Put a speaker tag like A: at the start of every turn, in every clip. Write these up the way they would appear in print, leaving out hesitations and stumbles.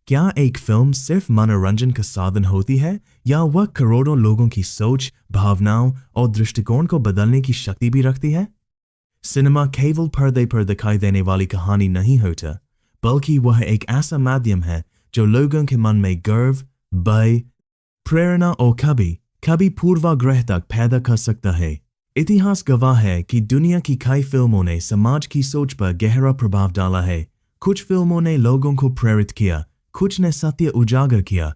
A: क्या एक फिल्म सिर्फ मनोरंजन का साधन होती है या वह करोड़ों लोगों की सोच, भावनाओं और दृष्टिकोण को बदलने की शक्ति भी रखती है? सिनेमा केवल पर्दे पर दिखाई देने वाली कहानी नहीं होता, बल्कि वह एक ऐसा माध्यम है जो लोगों के मन में गर्व, भय, प्रेरणा और कभी पूर्वाग्रह तक पैदा कर सकता है। इतिहास गवाह है कि दुनिया की कई फिल्मों ने समाज की सोच पर गहरा प्रभाव डाला है। कुछ फिल्मों ने लोगों को प्रेरित किया, कुछ ने सत्य उजागर किया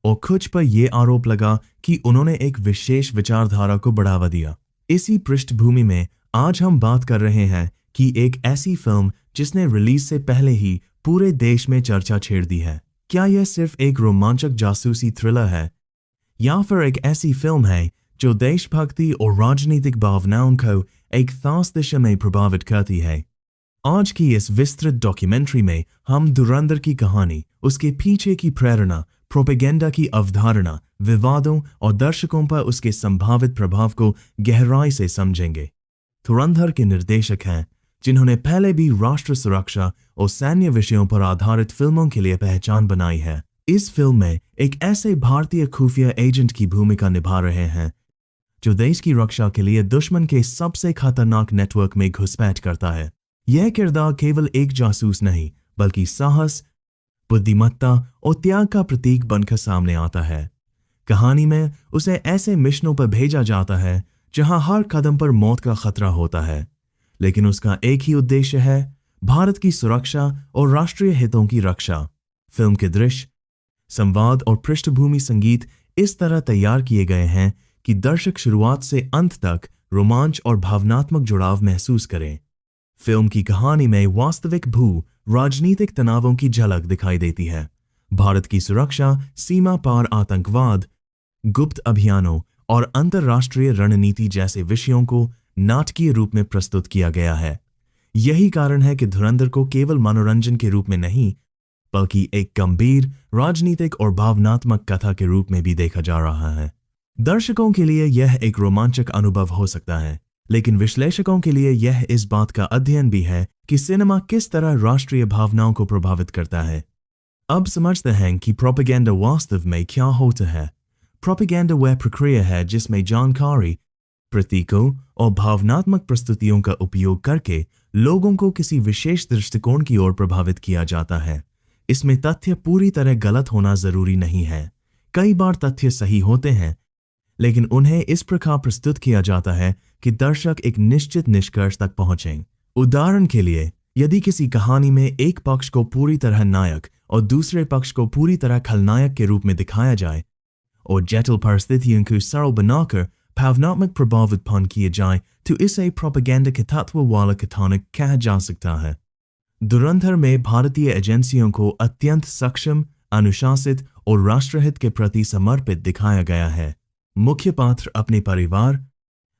A: और कुछ पर यह आरोप लगा कि उन्होंने एक विशेष विचारधारा को बढ़ावा दिया। इसी पृष्ठभूमि में आज हम बात कर रहे हैं कि एक ऐसी फिल्म जिसने रिलीज से पहले ही पूरे देश में चर्चा छेड़ दी है। क्या यह सिर्फ एक रोमांचक जासूसी थ्रिलर है या फिर एक ऐसी फिल्म है जो देशभक्ति और राजनीतिक भावनाओं को एक खास दिशा में प्रभावित करती है? आज की इस विस्तृत डॉक्यूमेंट्री में हम धुरंधर की कहानी, उसके पीछे की प्रेरणा, प्रोपेगेंडा की अवधारणा, विवादों और दर्शकों पर उसके संभावित प्रभाव को गहराई से समझेंगे। धुरंधर के निर्देशक हैं जिन्होंने पहले भी राष्ट्र सुरक्षा और सैन्य विषयों पर आधारित फिल्मों के लिए पहचान बनाई है। इस फिल्म में एक ऐसे भारतीय खुफिया एजेंट की भूमिका निभा रहे हैं जो देश की रक्षा के लिए दुश्मन के सबसे खतरनाक नेटवर्क में घुसपैठ करता है। यह किरदार केवल एक जासूस नहीं, बल्कि साहस, बुद्धिमत्ता और त्याग का प्रतीक बनकर सामने आता है। कहानी में उसे ऐसे मिशनों पर भेजा जाता है जहां हर कदम पर मौत का खतरा होता है, लेकिन उसका एक ही उद्देश्य है, भारत की सुरक्षा और राष्ट्रीय हितों की रक्षा। फिल्म के दृश्य, संवाद और पृष्ठभूमि संगीत इस तरह तैयार किए गए हैं कि दर्शक शुरुआत से अंत तक रोमांच और भावनात्मक जुड़ाव महसूस करें। फिल्म की कहानी में वास्तविक राजनीतिक तनावों की झलक दिखाई देती है। भारत की सुरक्षा, सीमा पार आतंकवाद, गुप्त अभियानों और अंतर्राष्ट्रीय रणनीति जैसे विषयों को नाटकीय रूप में प्रस्तुत किया गया है। यही कारण है कि धुरंधर को केवल मनोरंजन के रूप में नहीं, बल्कि एक गंभीर राजनीतिक और भावनात्मक कथा के रूप में भी देखा जा रहा है। दर्शकों के लिए यह एक रोमांचक अनुभव हो सकता है, लेकिन विश्लेषकों के लिए यह इस बात का अध्ययन भी है कि सिनेमा किस तरह राष्ट्रीय भावनाओं को प्रभावित करता है। अब समझते हैं कि प्रोपेगेंडा वास्तव में क्या होता है। प्रोपेगेंडा वह प्रक्रिया है जिसमें जानकारी, प्रतीकों और भावनात्मक प्रस्तुतियों का उपयोग करके लोगों को किसी विशेष दृष्टिकोण की ओर प्रभावित किया जाता है। इसमें तथ्य पूरी तरह गलत होना जरूरी नहीं है। कई बार तथ्य सही होते हैं, लेकिन उन्हें इस प्रकार प्रस्तुत किया जाता है कि दर्शक एक निश्चित निष्कर्ष तक पहुंचें। उदाहरण के लिए, यदि किसी कहानी में एक पक्ष को पूरी तरह नायक और दूसरे पक्ष को पूरी तरह खलनायक के रूप में दिखाया जाए और जटिल परिस्थितियों को सरल बनाकर भावनात्मक प्रभाव उत्पन्न किए जाए, तो इसे प्रोपेगेंडा के तत्व वाला कथानक कहा जा सकता है। धुरंधर में भारतीय एजेंसियों को अत्यंत सक्षम, अनुशासित और राष्ट्रहित के प्रति समर्पित दिखाया गया है। मुख्य पात्र अपने परिवार,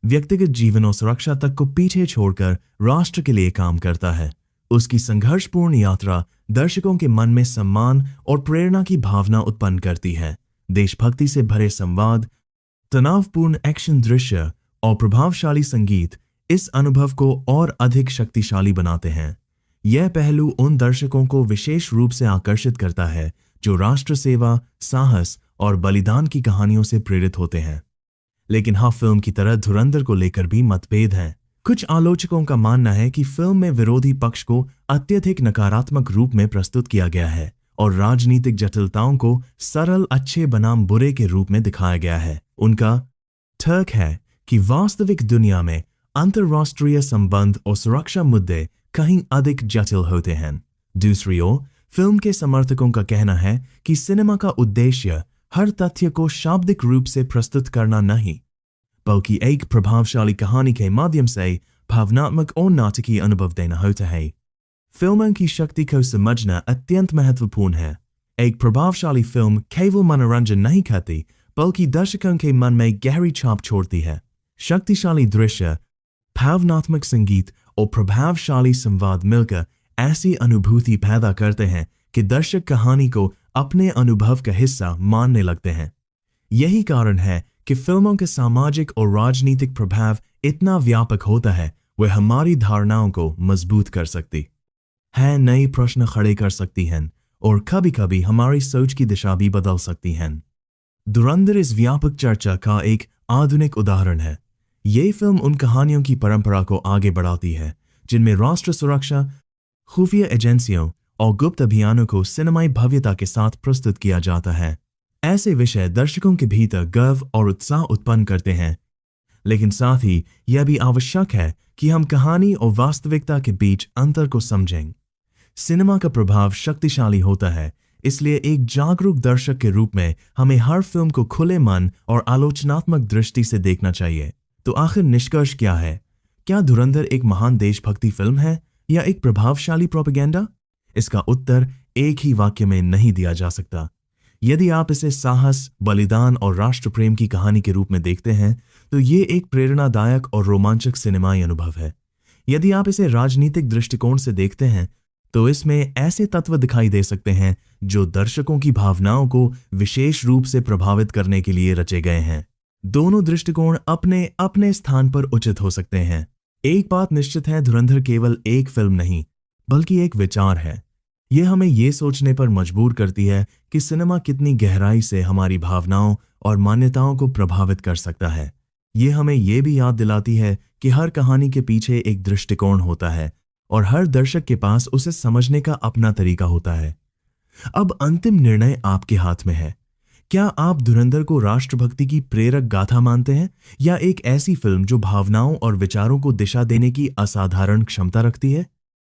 A: व्यक्तिगत जीवन और सुरक्षा तक को पीछे छोड़कर राष्ट्र के लिए काम करता है। उसकी संघर्षपूर्ण यात्रा दर्शकों के मन में सम्मान और प्रेरणा की भावना उत्पन्न करती है। देशभक्ति से भरे संवाद, तनावपूर्ण एक्शन दृश्य और प्रभावशाली संगीत इस अनुभव को और अधिक शक्तिशाली बनाते हैं। यह पहलू उन दर्शकों को विशेष रूप से आकर्षित करता है जो राष्ट्र सेवा, साहस और बलिदान की कहानियों से प्रेरित होते हैं। लेकिन हाँ, फिल्म की तरह धुरंधर को लेकर भी मतभेद हैं। कुछ आलोचकों का मानना है कि फिल्म में विरोधी पक्ष को अत्यधिक नकारात्मक रूप में प्रस्तुत किया गया है और राजनीतिक जटिलताओं को सरल अच्छे बनाम बुरे के रूप में दिखाया गया है। उनका तर्क है कि वास्तविक दुनिया में अंतर्राष्ट्रीय संबंध और सुरक्षा मुद्दे कहीं अधिक जटिल होते हैं। दूसरी ओर, फिल्म के समर्थकों का कहना है कि सिनेमा का उद्देश्य हर तथ्य को शाब्दिक रूप से प्रस्तुत करना नहीं, बल्कि एक प्रभावशाली कहानी के माध्यम से भावनात्मक और नाटकीय अनुभव देना होता है। फिल्मों की शक्ति को समझना अत्यंत महत्वपूर्ण है। एक प्रभावशाली फिल्म केवल मनोरंजन नहीं करती, बल्कि दर्शकों के मन में गहरी छाप छोड़ती है। शक्तिशाली दृश्य, भावनात्मक संगीत और प्रभावशाली संवाद मिलकर ऐसी अनुभूति पैदा करते हैं कि दर्शक कहानी को अपने अनुभव का हिस्सा मानने लगते हैं। यही कारण है कि फिल्मों के सामाजिक और राजनीतिक प्रभाव इतना व्यापक होता है, वह हमारी धारणाओं को मजबूत कर सकती है, नए प्रश्न खड़े कर सकती हैं और कभी कभी हमारी सोच की दिशा भी बदल सकती हैं। धुरंधर इस व्यापक चर्चा का एक आधुनिक उदाहरण है। ये फिल्म उन कहानियों की परंपरा को आगे बढ़ाती है जिनमें राष्ट्र सुरक्षा, खुफिया एजेंसियों और गुप्त अभियानों को सिनेमाई भव्यता के साथ प्रस्तुत किया जाता है। ऐसे विषय दर्शकों के भीतर गर्व और उत्साह उत्पन्न करते हैं, लेकिन साथ ही यह भी आवश्यक है कि हम कहानी और वास्तविकता के बीच अंतर को समझें। सिनेमा का प्रभाव शक्तिशाली होता है, इसलिए एक जागरूक दर्शक के रूप में हमें हर फिल्म को खुले मन और आलोचनात्मक दृष्टि से देखना चाहिए। तो आखिर निष्कर्ष क्या है? क्या धुरंधर एक महान देशभक्ति फिल्म है या एक प्रभावशाली प्रोपेगेंडा? इसका उत्तर एक ही वाक्य में नहीं दिया जा सकता। यदि आप इसे साहस, बलिदान और राष्ट्र प्रेम की कहानी के रूप में देखते हैं तो ये एक प्रेरणादायक और रोमांचक सिनेमाई अनुभव है। यदि आप इसे राजनीतिक दृष्टिकोण से देखते हैं तो इसमें ऐसे तत्व दिखाई दे सकते हैं जो दर्शकों की भावनाओं को विशेष रूप से प्रभावित करने के लिए रचे गए हैं। दोनों दृष्टिकोण अपने अपने स्थान पर उचित हो सकते हैं। एक बात निश्चित है, धुरंधर केवल एक फिल्म नहीं बल्कि एक विचार है। यह हमें ये सोचने पर मजबूर करती है कि सिनेमा कितनी गहराई से हमारी भावनाओं और मान्यताओं को प्रभावित कर सकता है। यह हमें यह भी याद दिलाती है कि हर कहानी के पीछे एक दृष्टिकोण होता है और हर दर्शक के पास उसे समझने का अपना तरीका होता है। अब अंतिम निर्णय आपके हाथ में है। क्या आप धुरंधर को राष्ट्रभक्ति की प्रेरक गाथा मानते हैं या एक ऐसी फिल्म जो भावनाओं और विचारों को दिशा देने की असाधारण क्षमता रखती है?